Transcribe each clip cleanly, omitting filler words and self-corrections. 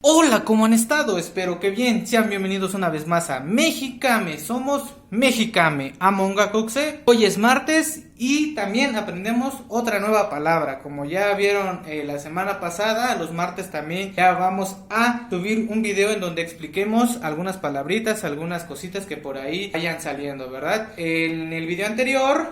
Hola, ¿cómo han estado? Espero que bien. Sean bienvenidos una vez más a Mexicame. Somos Mexicame, Amonga Coxe. Hoy es martes y también aprendemos otra nueva palabra. Como ya vieron la semana pasada, los martes también ya vamos a subir un video en donde expliquemos algunas palabritas, algunas cositas que por ahí vayan saliendo, ¿verdad? En el video anterior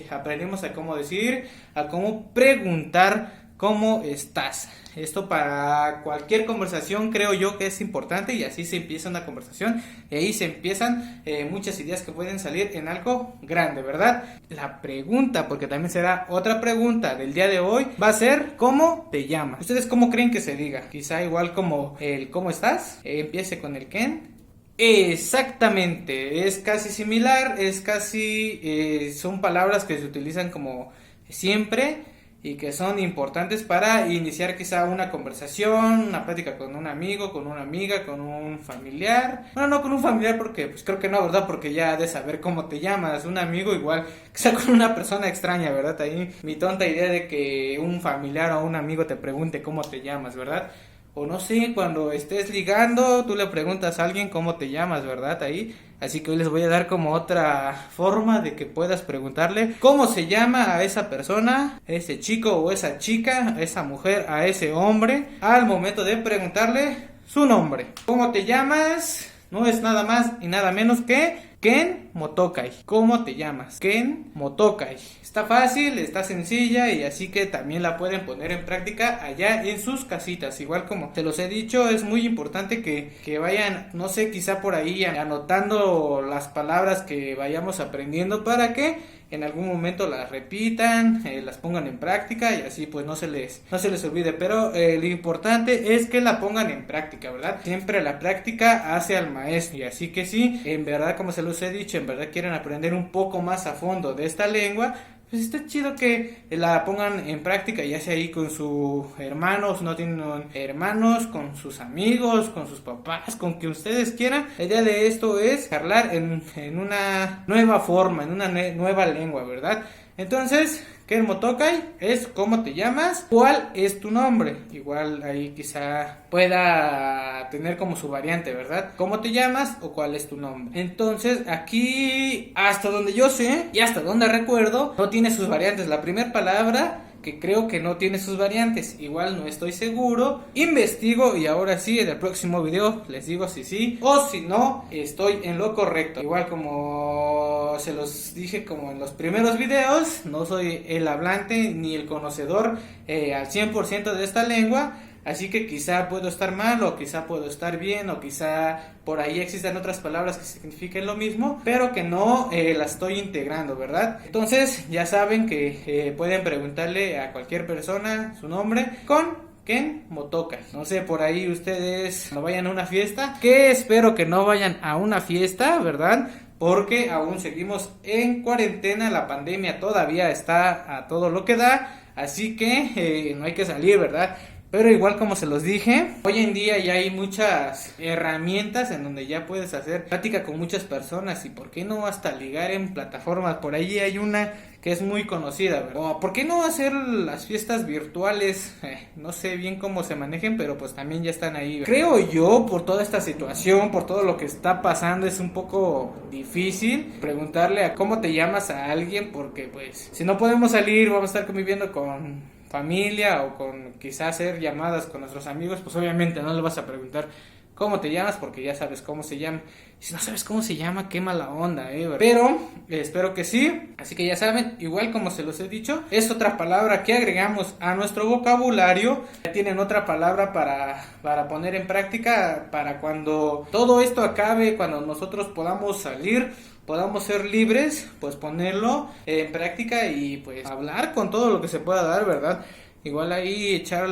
aprendimos a cómo decir, a cómo preguntar ¿cómo estás? Esto para cualquier conversación creo yo que es importante y así se empieza una conversación y ahí se empiezan muchas ideas que pueden salir en algo grande, ¿verdad? La pregunta, porque también será otra pregunta del día de hoy, va a ser ¿cómo te llamas? ¿Ustedes cómo creen que se diga? Quizá igual como el ¿cómo estás? Empiece con el ¿quién? Exactamente, es casi similar, es casi, son palabras que se utilizan como siempre y que son importantes para iniciar quizá una conversación, una plática con un amigo, con una amiga, con un familiar. Bueno, no con un familiar porque pues creo que no, ¿verdad? Porque ya de saber cómo te llamas, un amigo igual, quizá con una persona extraña, ¿verdad? Ahí mi tonta idea de que un familiar o un amigo te pregunte cómo te llamas, ¿verdad? O no sé, cuando estés ligando, tú le preguntas a alguien cómo te llamas, ¿verdad? Ahí. Así que hoy les voy a dar como otra forma de que puedas preguntarle cómo se llama a esa persona, a ese chico o esa chica, a esa mujer, a ese hombre, al momento de preguntarle su nombre. ¿Cómo te llamas? No es nada más y nada menos que Ken Motokai. ¿Cómo te llamas? Ken Motokai. Está fácil, está sencilla y así que también la pueden poner en práctica allá en sus casitas. Igual como te los he dicho, es muy importante que vayan, no sé, quizá por ahí anotando las palabras que vayamos aprendiendo para que en algún momento las repitan, las pongan en práctica y así pues no se les olvide. Pero lo importante es que la pongan en práctica, ¿verdad? Siempre la práctica hace al maestro. Y así que sí, en verdad, como se los he dicho, en verdad quieren aprender un poco más a fondo de esta lengua, pues está chido que la pongan en práctica, ya sea ahí con sus hermanos, no tienen hermanos, con sus amigos, con sus papás, con quien ustedes quieran. La idea de esto es charlar en una nueva forma, en una nueva lengua, ¿verdad? Entonces, Ken Motokai es ¿cómo te llamas? ¿Cuál es tu nombre? Igual ahí quizá pueda tener como su variante, ¿verdad? ¿Cómo te llamas o cuál es tu nombre? Entonces, aquí, hasta donde yo sé y hasta donde recuerdo, no tiene sus variantes. La primera palabra que creo que no tiene sus variantes, igual no estoy seguro, investigo y ahora sí en el próximo video les digo si sí o si no estoy en lo correcto. Igual como se los dije como en los primeros videos, no soy el hablante ni el conocedor al 100% de esta lengua. Así que quizá puedo estar mal o quizá puedo estar bien o quizá por ahí existan otras palabras que signifiquen lo mismo, pero que no las estoy integrando, ¿verdad? Entonces ya saben que pueden preguntarle a cualquier persona su nombre con Ken Motokai. No sé, por ahí ustedes no vayan a una fiesta, que espero que no vayan a una fiesta, ¿verdad? Porque aún seguimos en cuarentena, la pandemia todavía está a todo lo que da, así que no hay que salir, ¿verdad? Pero igual como se los dije, hoy en día ya hay muchas herramientas en donde ya puedes hacer plática con muchas personas y por qué no hasta ligar en plataformas. Por ahí hay una que es muy conocida, ¿verdad? O por qué no hacer las fiestas virtuales, no sé bien cómo se manejen, pero pues también ya están ahí, ¿verdad? Creo yo, por toda esta situación, por todo lo que está pasando, es un poco difícil preguntarle a cómo te llamas a alguien, porque pues si no podemos salir, vamos a estar conviviendo con familia o con quizás hacer llamadas con nuestros amigos, pues obviamente no le vas a preguntar cómo te llamas porque ya sabes cómo se llama. Y si no sabes cómo se llama, qué mala onda, pero espero que sí. Así que ya saben, igual como se los he dicho, es otra palabra que agregamos a nuestro vocabulario. Ya tienen otra palabra para poner en práctica para cuando todo esto acabe, cuando nosotros podamos salir, podamos ser libres, pues ponerlo en práctica y pues hablar con todo lo que se pueda dar, ¿verdad? Igual ahí echar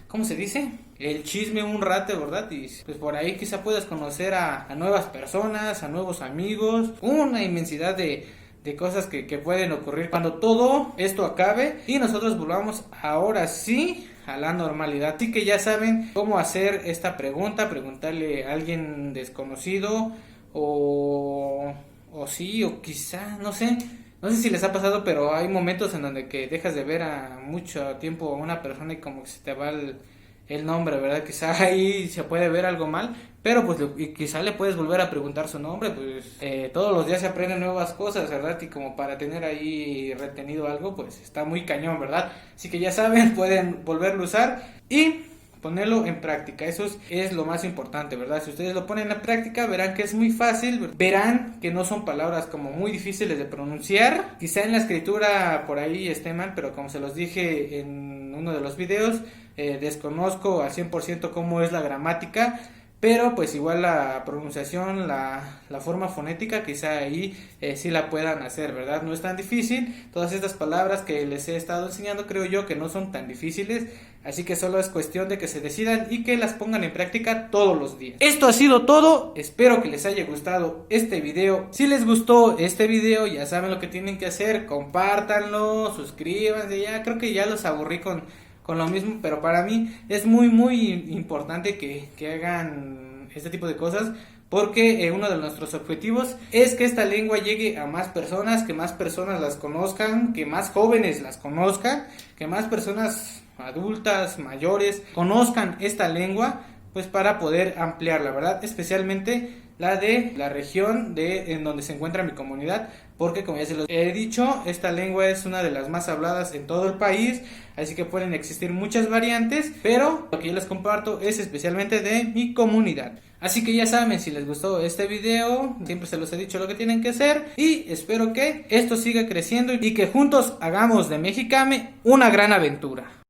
¿cómo se dice? El chisme un rato, ¿verdad? Y pues por ahí quizá puedas conocer a nuevas personas, a nuevos amigos, una inmensidad de cosas que pueden ocurrir cuando todo esto acabe y nosotros volvamos ahora sí a la normalidad. Así que ya saben cómo hacer esta pregunta, preguntarle a alguien desconocido o sí, o quizá, no sé si les ha pasado, pero hay momentos en donde que dejas de ver a mucho tiempo a una persona y como que se te va el nombre, ¿verdad? Quizá ahí se puede ver algo mal, pero pues y quizá le puedes volver a preguntar su nombre, pues todos los días se aprenden nuevas cosas, ¿verdad? Y como para tener ahí retenido algo, pues está muy cañón, ¿verdad? Así que ya saben, pueden volverlo a usar y ponerlo en práctica. Eso es lo más importante, ¿verdad? Si ustedes lo ponen en práctica, verán que es muy fácil, verán que no son palabras como muy difíciles de pronunciar. Quizá en la escritura por ahí esté mal, pero como se los dije en uno de los videos, desconozco al 100% cómo es la gramática, pero pues igual la pronunciación, la forma fonética, quizá ahí sí la puedan hacer, ¿verdad? No es tan difícil. Todas estas palabras que les he estado enseñando, creo yo que no son tan difíciles, así que solo es cuestión de que se decidan y que las pongan en práctica todos los días. Esto ha sido todo, espero que les haya gustado este video. Si les gustó este video, ya saben lo que tienen que hacer, compártanlo, suscríbanse, ya creo que ya los aburrí con lo mismo, pero para mí es muy importante que hagan este tipo de cosas, porque uno de nuestros objetivos es que esta lengua llegue a más personas, que más personas las conozcan, que más jóvenes las conozcan, que más personas adultas, mayores, conozcan esta lengua, pues para poder ampliarla, ¿verdad? Especialmente la de la región en donde se encuentra mi comunidad, porque como ya se los he dicho, esta lengua es una de las más habladas en todo el país, así que pueden existir muchas variantes, pero lo que yo les comparto es especialmente de mi comunidad. Así que ya saben, si les gustó este video, siempre se los he dicho lo que tienen que hacer, y espero que esto siga creciendo y que juntos hagamos de Mexicame una gran aventura.